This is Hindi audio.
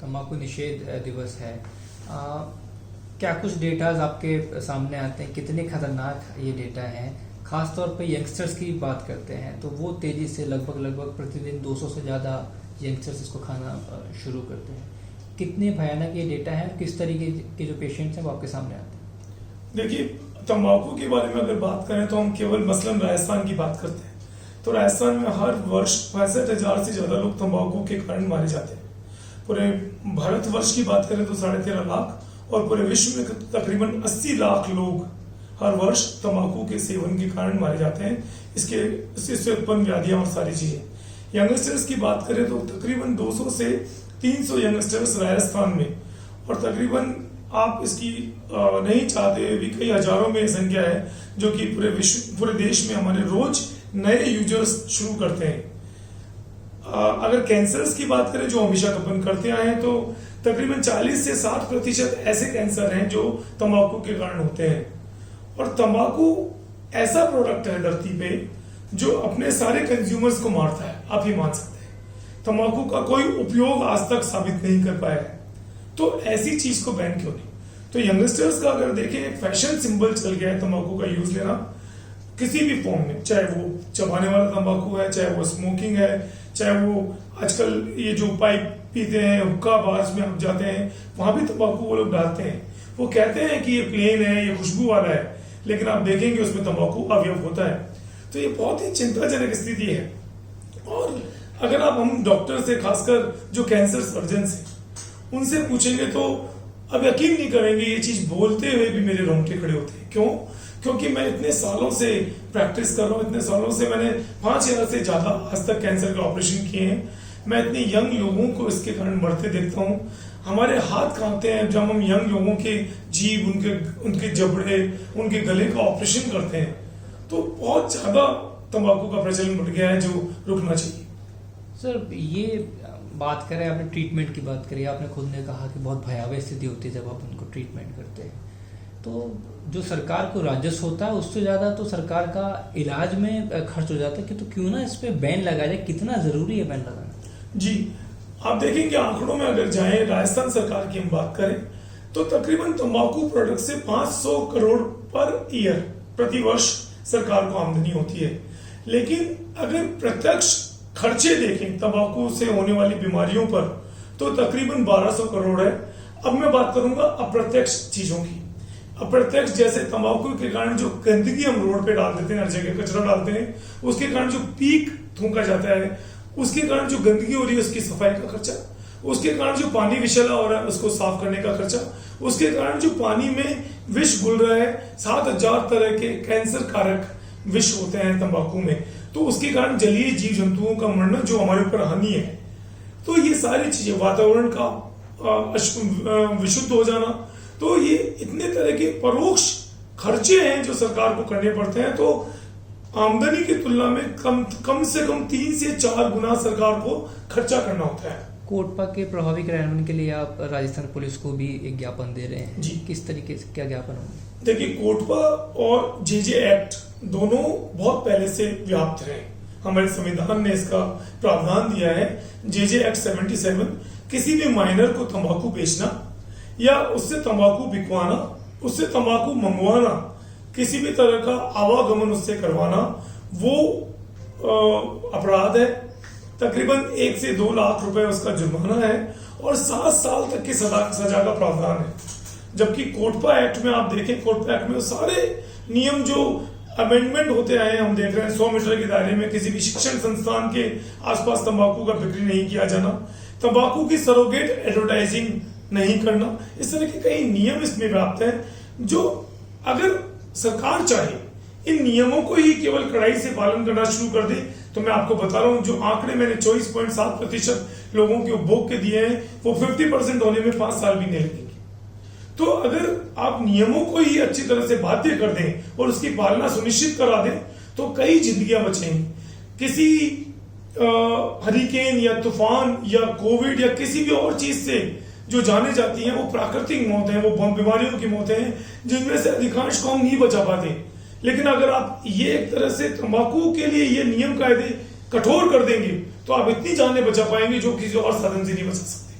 तंबाकू निषेध दिवस है। क्या कुछ डेटाज आपके सामने आते हैं, कितने खतरनाक ये डेटा हैं? खास तौर पे यंगस्टर्स की बात करते हैं तो वो तेजी से लगभग प्रतिदिन 200 से ज़्यादा यंगस्टर्स इसको खाना शुरू करते हैं। कितने भयानक ये डेटा है, किस तरीके के जो पेशेंट्स हैं वो आपके सामने आते हैं? देखिए, तंबाकू के बारे में अगर बात करें तो हम केवल मसलन राजस्थान की बात करते हैं तो राजस्थान में हर वर्ष 65,000 से ज्यादा लोग तंबाकू के कारण मारे जाते हैं। पूरे भारतवर्ष की बात करें तो 13.5 लाख और पूरे विश्व में तकरीबन 80 लाख लोग हर वर्ष तंबाकू के सेवन के कारण मारे जाते हैं। इससे उत्पन्न व्याधियां और सारी चीजें। यंगस्टर्स की बात करें तो तकरीबन 200 से 300 यंगस्टर्स राजस्थान में, और तकरीबन आप इसकी नहीं चाहते भी कई हजारों में संख्या है जो कि पूरे देश में हमारे रोज नए यूजर्स शुरू करते हैं। अगर कैंसर्स की बात करें जो हमेशा अपन करते आए हैं तो तकरीबन 40 से 60% ऐसे कैंसर हैं जो तंबाकू के कारण होते हैं। और तंबाकू ऐसा प्रोडक्ट है धरती पे जो अपने सारे कंज्यूमर्स को मारता है, आप ही मान सकते हैं। तंबाकू का कोई उपयोग आज तक साबित नहीं कर पाया है, तो ऐसी चीज को बैन क्यों नहीं? तो यंगस्टर्स का अगर देखें, एक फैशन सिंबल चल गया है तंबाकू का यूज लेना किसी भी फॉर्म में, चाहे वो चबाने वाला तंबाकू है, चाहे वो स्मोकिंग है, चाहे वो आजकल ये जो पाइप पीते हैं, हुक्का बार्स में आप जाते हैं वहां भी तंबाकू वो लोग डालते हैं। वो कहते हैं कि ये प्लेन है, ये खुशबू वाला है, लेकिन आप देखेंगे उसमें तंबाकू अवयव होता है। तो ये बहुत ही चिंताजनक स्थिति है। और अगर हम डॉक्टर से, खासकर जो कैंसर सर्जन है, उनसे पूछेंगे तो अब यकीन नहीं करेंगे, ये चीज बोलते हुए भी मेरे रोंगटे खड़े होते हैं। क्यों? क्योंकि मैं इतने सालों से प्रैक्टिस कर रहा हूँ, इतने सालों से मैंने 5000 से ज्यादा आज तक कैंसर के ऑपरेशन किए हैं। मैं इतने यंग लोगों को इसके कारण मरते देखता हूँ। हमारे हाथ कांपते हैं जब हम यंग लोगों के जीभ, उनके जबड़े, उनके गले का ऑपरेशन करते हैं। तो बहुत ज्यादा तंबाकू का प्रचलन बढ़ गया है जो रुकना चाहिए। सर, ये बात करें, आपने ट्रीटमेंट की बात करी, आपने खुद ने कहा कि बहुत भयावह स्थिति होती है जब आप उनको ट्रीटमेंट करते हैं। तो जो सरकार को राजस्व होता है उससे ज़्यादा तो सरकार का इलाज में खर्च हो जाता है कि तो क्यों ना इस पे बैन लगाया जाए? कितना ज़रूरी है बैन लगाना? जी, आप देखेंगे आंकड़ों में अगर जाएं, राजस्थान सरकार की हम बात करें तो तकरीबन तंबाकू प्रोडक्ट से 500 करोड़ पर ईयर, प्रति वर्ष सरकार को आमदनी होती है। लेकिन अगर प्रत्यक्ष खर्चे देखें तंबाकू से होने वाली बीमारियों पर तो तकरीबन 1200 करोड़ है। अब मैं बात करूंगा अप्रत्यक्ष चीजों की। अप्रत्यक्ष जैसे तंबाकू के कारण जो गंदगी हम रोड पे डाल देते हैं, हर जगह कचरा डालते हैं, उसके कारण जो पीक थूका जाता है, उसके कारण जो गंदगी हो रही है उसकी सफाई का खर्चा, उसके कारण जो पानी विषैला हो रहा है उसको साफ करने का खर्चा, उसके कारण जो पानी में विष घुल रहा है, 7000 तरह के कैंसर कारक विष होते हैं तंबाकू में, तो उसके कारण जलीय जीव जंतुओं का मरना जो हमारे ऊपर हानि है। तो ये सारी चीजें, वातावरण का विशुद्ध हो जाना, तो ये इतने तरह के परोक्ष खर्चे हैं जो सरकार को करने पड़ते हैं। तो आमदनी की तुलना में कम से कम 3 से 4 गुना सरकार को खर्चा करना होता है। कोटपा के प्रभावी क्रियान्वयन के लिए आप राजस्थान पुलिस को भी एक ज्ञापन दे रहे हैं जी। किस तरीके से, क्या ज्ञापन होंगे? देखिए, कोटपा और जेजे एक्ट दोनों बहुत पहले से व्याप्त रहे। हमारे संविधान ने इसका प्रावधान दिया है। जेजे एक्ट 77 किसी भी माइनर को तंबाकू बेचना या उससे तंबाकू बिकवाना, उससे तंबाकू मंगवाना, किसी भी तरह का आवागमन उससे करवाना, वो अपराध है। तकरीबन 1 से 2 लाख रुपए उसका जुर्माना है और 7 साल तक की सजा का प्रावधान है। जबकि कोटपा एक्ट में आप देखें, कोटपा एक्ट में सारे नियम जो अमेंडमेंट होते आए हम देख रहे हैं। 100 मीटर के दायरे में किसी भी शिक्षण संस्थान के आसपास तंबाकू का बिक्री नहीं किया जाना, तंबाकू की सरोगेट एडवर्टाइजिंग नहीं करना, इस तरह के कई नियम इसमें व्याप्त हैं जो अगर सरकार चाहे इन नियमों को ही केवल कड़ाई से पालन करना शुरू कर दे तो मैं आपको बता रहा हूं, जो आंकड़े मैंने 24.7% लोगों के उपभोग के दिए हैं वो 50% होने में 5 साल भी नहीं लगेंगे। तो अगर आप नियमों को ही अच्छी तरह से बाध्य कर दें और उसकी पालना सुनिश्चित करा दें तो कई जिंदगियां बचेंगी। किसी हरिकेन या तूफान या कोविड या किसी भी और चीज से जो जाने जाती हैं वो प्राकृतिक मौत है, वो बीमारियों की मौतें हैं जिनमें से अधिकांश को हम नहीं बचा पाते। लेकिन अगर आप ये एक तरह से तंबाकू के लिए ये नियम कायदे कठोर कर देंगे तो आप इतनी जानें बचा पाएंगे जो किसी और साधन से नहीं बचा सकते।